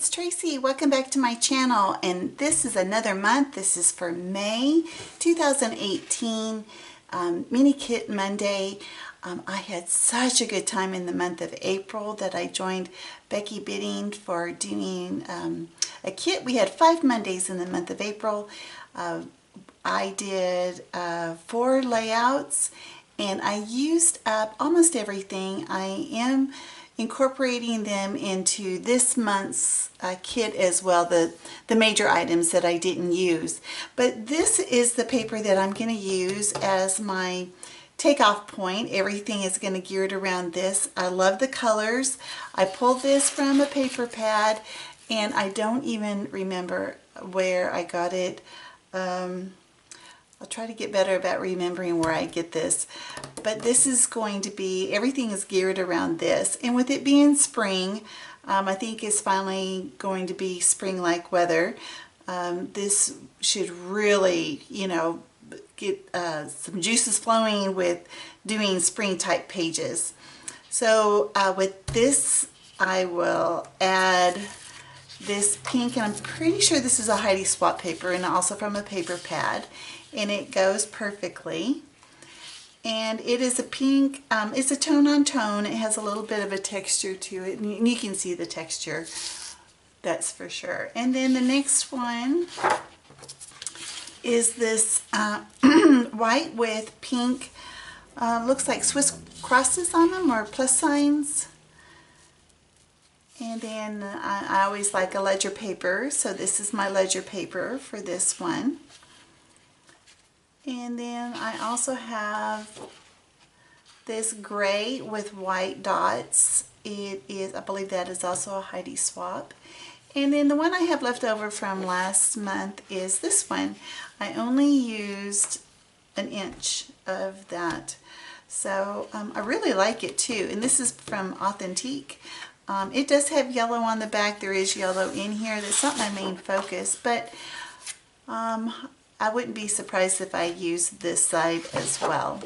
it's Tracy. Welcome back to my channel, and this is another month. This is for May 2018, Mini Kit Monday. I had such a good time in the month of April that I joined Becky Bidding for doing a kit. We had 5 Mondays in the month of April. I did 4 layouts, and I used up almost everything. I am incorporating them into this month's kit as well, the major items that I didn't use. But this is the paper that I'm going to use as my takeoff point. Everything is going to geared around this. I love the colors. I pulled this from a paper pad, and I don't even remember where I got it. I'll try to get better about remembering where I get this. But this is going to be, everything is geared around this. And with it being spring, I think it's finally going to be spring-like weather. This should really, you know, get some juices flowing with doing spring-type pages. So with this, I will add this pink, and I'm pretty sure this is a Heidi Swapp paper, and also from a paper pad. And it goes perfectly, and it is a pink. It's a tone on tone. It has a little bit of a texture to it, and you can see the texture, that's for sure. And then the next one is this white with pink, looks like Swiss crosses on them, or plus signs. And then I always like a ledger paper, so this is my ledger paper for this one. And then I also have this gray with white dots. It is, I believe that is also a Heidi Swapp. And then the one I have left over from last month is this one. I only used an inch of that. So I really like it too. And this is from Authentique. It does have yellow on the back. There is yellow in here. That's not my main focus, but I wouldn't be surprised if I use this side as well.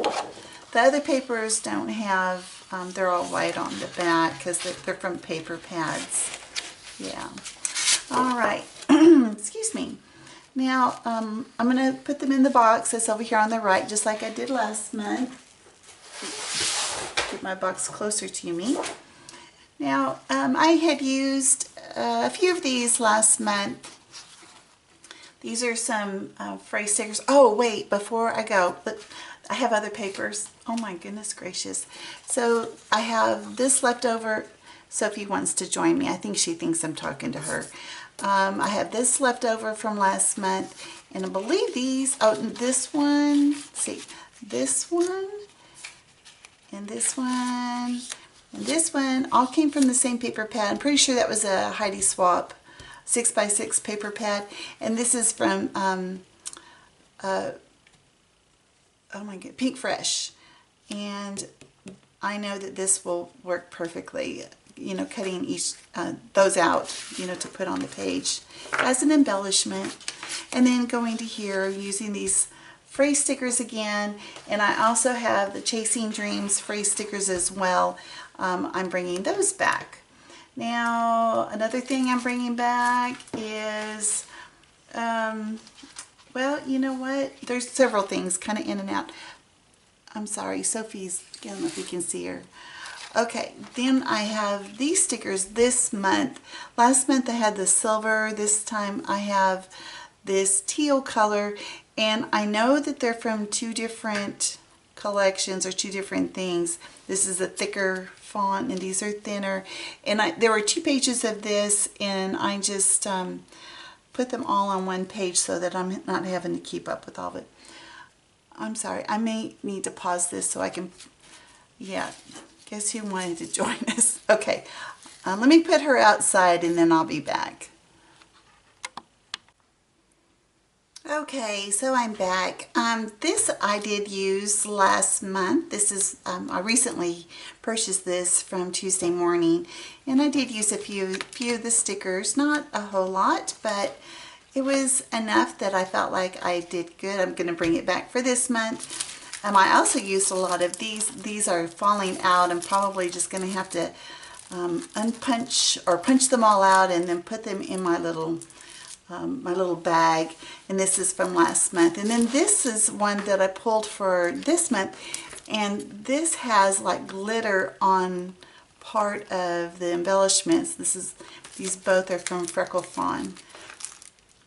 The other papers don't have, they're all white on the back because they're from paper pads. Yeah. All right. Excuse me. Now, I'm going to put them in the box that's over here on the right, just like I did last month. Get my box closer to me. Now, I had used a few of these last month. These are some phrase stickers. Oh, wait, before I go, look, I have other papers. Oh my goodness gracious. So I have this left over. Sophie wants to join me. I think she thinks I'm talking to her. I have this left over from last month. And I believe these, oh, this one, let's see, this one, and this one, and this one, all came from the same paper pad. I'm pretty sure that was a Heidi Swapp 6x6 paper pad, and this is from oh my god, Pink Fresh, and I know that this will work perfectly, you know, cutting each those out, you know, to put on the page as an embellishment. And then going to here, using these phrase stickers again, and I also have the Chasing Dreams phrase stickers as well. I'm bringing those back. Now, another thing I'm bringing back is, well, you know what? There's several things kind of in and out. I'm sorry, Sophie's, I don't know if you can see her. Okay, then I have these stickers this month. Last month I had the silver. This time I have this teal color, and I know that they're from 2 different collections or 2 different things. This is a thicker font and these are thinner, and there were 2 pages of this, and I just put them all on one page so that I'm not having to keep up with all of it. I'm sorry, I may need to pause this so I can, yeah, guess who wanted to join us? Okay, let me put her outside and then I'll be back. Okay, so I'm back. This I did use last month. This is, I recently purchased this from Tuesday Morning, and I did use a few of the stickers, not a whole lot, but it was enough that I felt like I did good. I'm going to bring it back for this month. I also used a lot of these. These are falling out. I'm probably just going to have to unpunch or punch them all out and then put them in my little bag. And this is from last month. And then this is one that I pulled for this month, and this has like glitter on part of the embellishments. These both are from Freckle Fawn.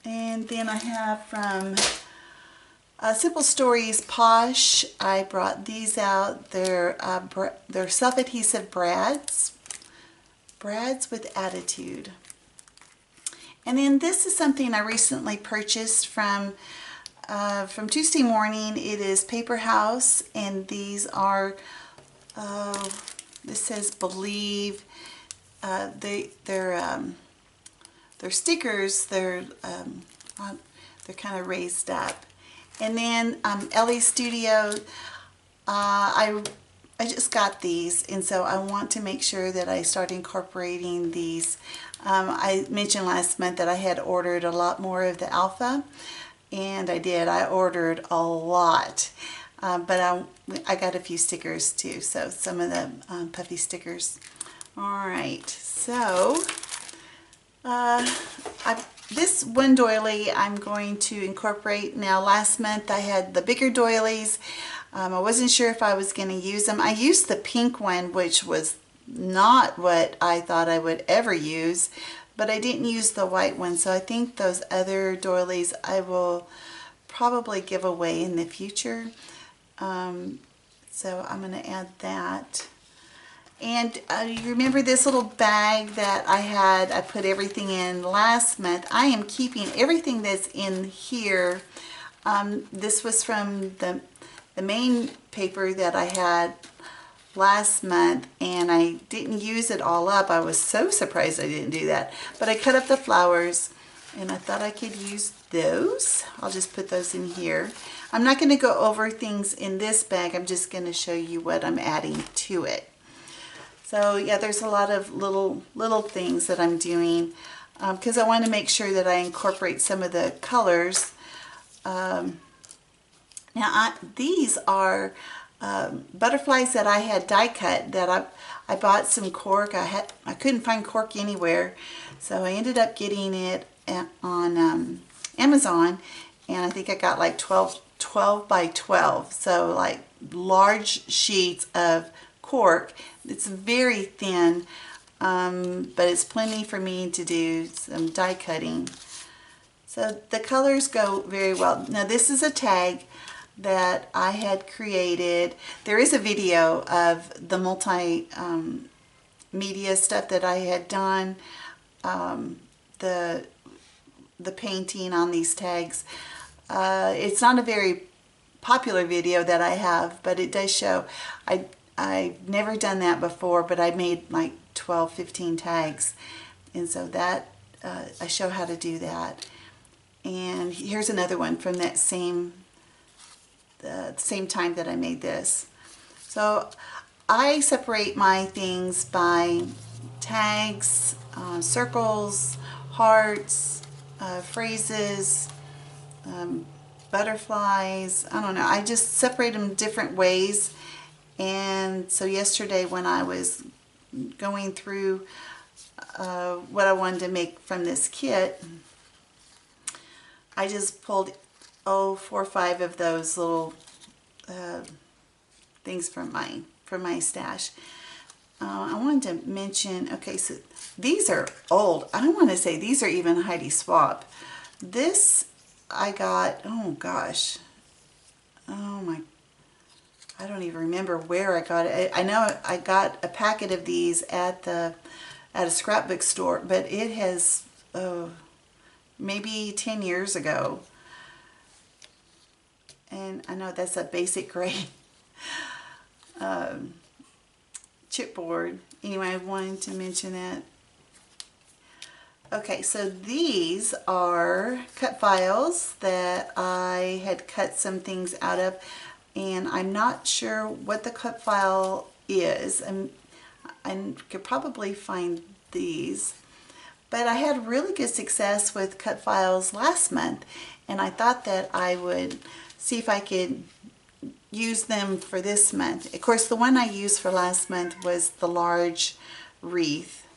And then I have from Simple Stories Posh. I brought these out. They're self-adhesive brads with attitude. And then this is something I recently purchased from Tuesday Morning. It is Paper House, and these are this says Believe. They're stickers. They're kind of raised up. And then Ellie Studio, I just got these, and so I want to make sure that I start incorporating these. I mentioned last month that I had ordered a lot more of the Alpha, and I did. I ordered a lot, but I got a few stickers too, so some of the puffy stickers. All right, so this one doily I'm going to incorporate. Now last month I had the bigger doilies. I wasn't sure if I was going to use them. I used the pink one, which was not what I thought I would ever use, but I didn't use the white one, so I think those other doilies I will probably give away in the future. So I'm going to add that. And you remember this little bag that I put everything in last month? I am keeping everything that's in here. This was from the main paper that I had last month, and I didn't use it all up. I was so surprised I didn't do that. But I cut up the flowers, and I thought I could use those. I'll just put those in here. I'm not going to go over things in this bag. I'm just going to show you what I'm adding to it. So yeah, there's a lot of little things that I'm doing because I want to make sure that I incorporate some of the colors. Now these are butterflies that I had die cut. That I bought some cork. I couldn't find cork anywhere, so I ended up getting it on Amazon, and I think I got like 12 by 12, so like large sheets of cork. It's very thin, but it's plenty for me to do some die cutting. So the colors go very well. Now this is a tag that I had created. There is a video of the media stuff that I had done, the painting on these tags. It's not a very popular video that I have, but it does show. I've never done that before, but I made like 12-15 tags, and so that I show how to do that. And here's another one from that same time that I made this. So I separate my things by tags, circles, hearts, phrases, butterflies. I don't know. I just separate them different ways. And so yesterday when I was going through what I wanted to make from this kit, I just pulled 4 or 5 of those little things from my stash. I wanted to mention, okay, so these are old. I don't want to say these are even Heidi Swapp. This I got, oh gosh, oh my, I don't even remember where I got it. I know I got a packet of these at a scrapbook store, but it has maybe 10 years ago. And I know that's a basic gray chipboard. Anyway, I wanted to mention that. Okay, so these are cut files that I had cut some things out of, and I'm not sure what the cut file is. I could probably find these, but I had really good success with cut files last month, and I thought that I would see if I could use them for this month. Of course, the one I used for last month was the large wreath.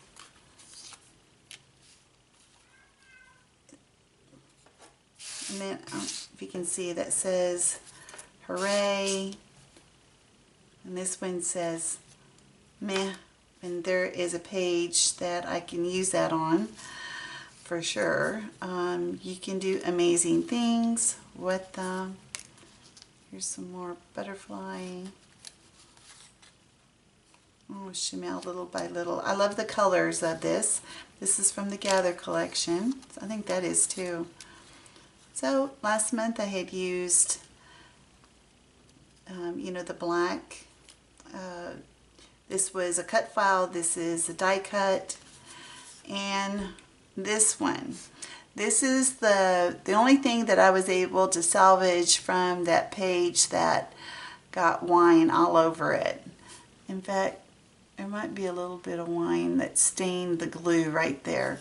And then, if you can see, that says hooray. And this one says meh. And there is a page that I can use that on for sure. You can do amazing things with them. Here's some more butterfly. Oh, shimmy little by little. I love the colors of this. This is from the Gather collection. I think that is too. So last month I had used, you know, the black. This was a cut file. This is a die cut. And this one. This is the only thing that I was able to salvage from that page that got wine all over it. In fact, there might be a little bit of wine that stained the glue right there.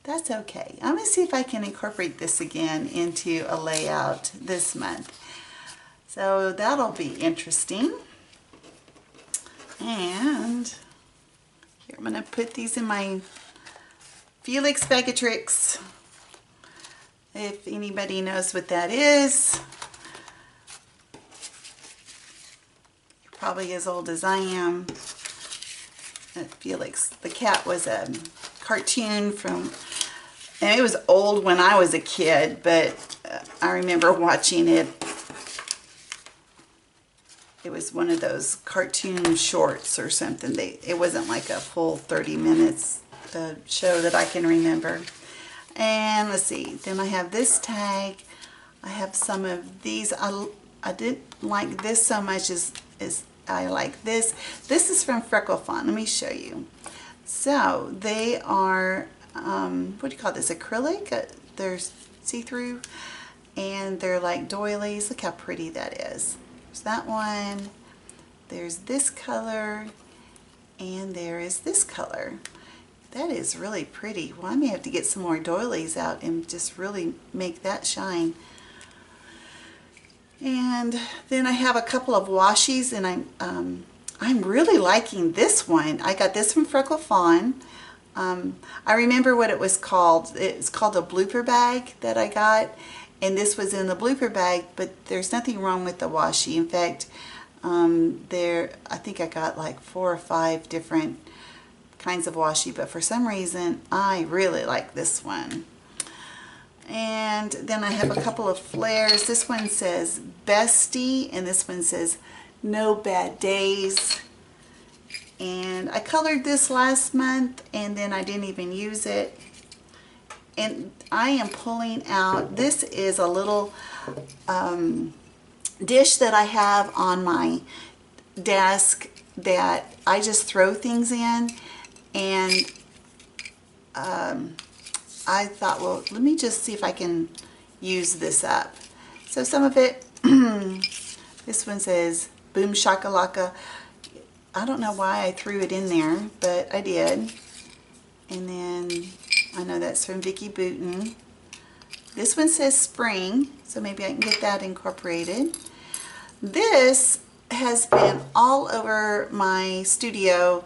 That's okay. I'm going to see if I can incorporate this again into a layout this month. So that'll be interesting. And here I'm going to put these in my Felix Vegatrix. If anybody knows what that is, you're probably as old as I am. Felix the cat was a cartoon from, and it was old when I was a kid, but I remember watching it. It was one of those cartoon shorts or something. It wasn't like a full 30 minutes show that I can remember. And let's see, then I have this tag. I have some of these. I didn't like this so much as I like this. This is from Freckle Fawn. Let me show you. So they are, what do you call this, acrylic? They're see-through, and they're like doilies. Look how pretty that is. There's that one. There's this color, and there is this color. That is really pretty. Well, I may have to get some more doilies out and just really make that shine. And then I have a couple of washies, and I'm really liking this one. I got this from Freckle Fawn. I remember what it was called. It's called a blooper bag that I got, and this was in the blooper bag, but there's nothing wrong with the washi. In fact, I think I got like 4 or 5 different kinds of washi, but for some reason I really like this one. And then I have a couple of flares. This one says Bestie, and this one says No Bad Days. And I colored this last month, and then I didn't even use it. And I am pulling out, this is a little dish that I have on my desk that I just throw things in. And I thought, well, let me just see if I can use this up. So some of it, this one says Boom Shakalaka. I don't know why I threw it in there, but I did. And then I know that's from Vicki Boutin. This one says Spring, so maybe I can get that incorporated. This has been all over my studio.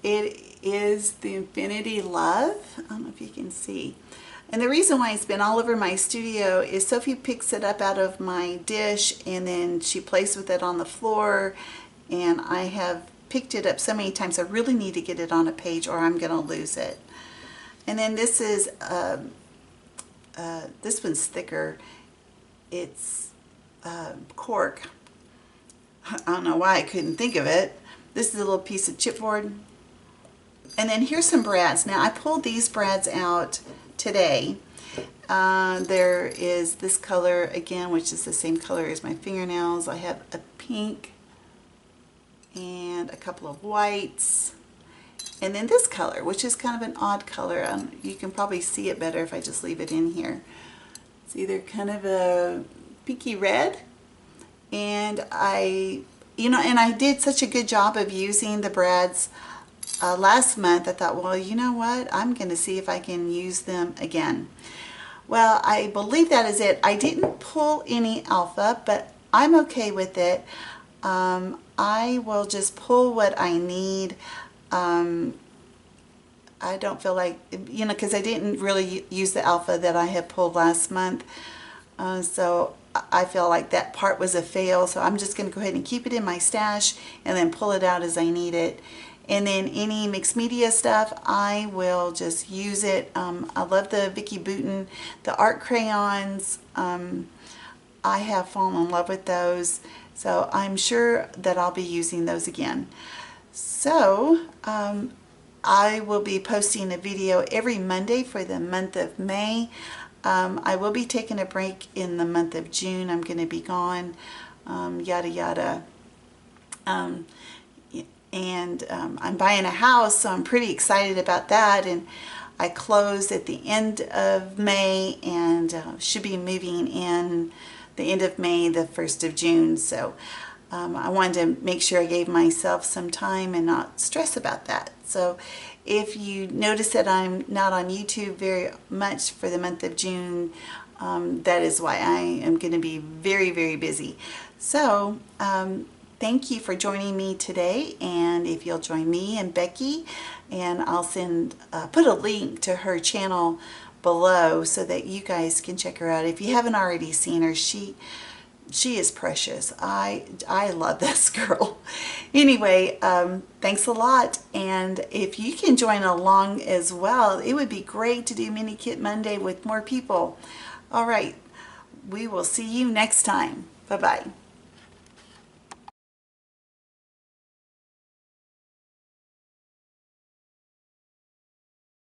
It is the Infinity Love. I don't know if you can see. And the reason why it's been all over my studio is Sophie picks it up out of my dish, and then she plays with it on the floor, and I have picked it up so many times. I really need to get it on a page or I'm going to lose it. And then this is, this one's thicker. It's cork. I don't know why I couldn't think of it. This is a little piece of chipboard. And then here's some brads. Now I pulled these brads out today. There is this color again, which is the same color as my fingernails. I have a pink and a couple of whites. And then this color, which is kind of an odd color. You can probably see it better if I just leave it in here. It's either kind of a pinky red. And I did such a good job of using the brads last month. I thought, well, you know what? I'm going to see if I can use them again. Well, I believe that is it. I didn't pull any alpha, but I'm okay with it. I will just pull what I need. I don't feel like, you know, because I didn't really use the alpha that I had pulled last month. So I feel like that part was a fail. So I'm just going to go ahead and keep it in my stash and then pull it out as I need it. And then any mixed media stuff, I will just use it. I love the Vicki Boutin, the art crayons. I have fallen in love with those. So I'm sure that I'll be using those again. So I will be posting a video every Monday for the month of May. I will be taking a break in the month of June. I'm going to be gone, yada yada. I'm buying a house, so I'm pretty excited about that. And I close at the end of May and should be moving in the end of May, the 1st of June. So I wanted to make sure I gave myself some time and not stress about that. So if you notice that I'm not on YouTube very much for the month of June, that is why I am going to be very, very busy. So thank you for joining me today, and if you'll join me and Becky, and I'll put a link to her channel below so that you guys can check her out. If you haven't already seen her, she is precious. I love this girl. Anyway, thanks a lot. And if you can join along as well, it would be great to do Mini Kit Monday with more people. All right. We will see you next time. Bye-bye.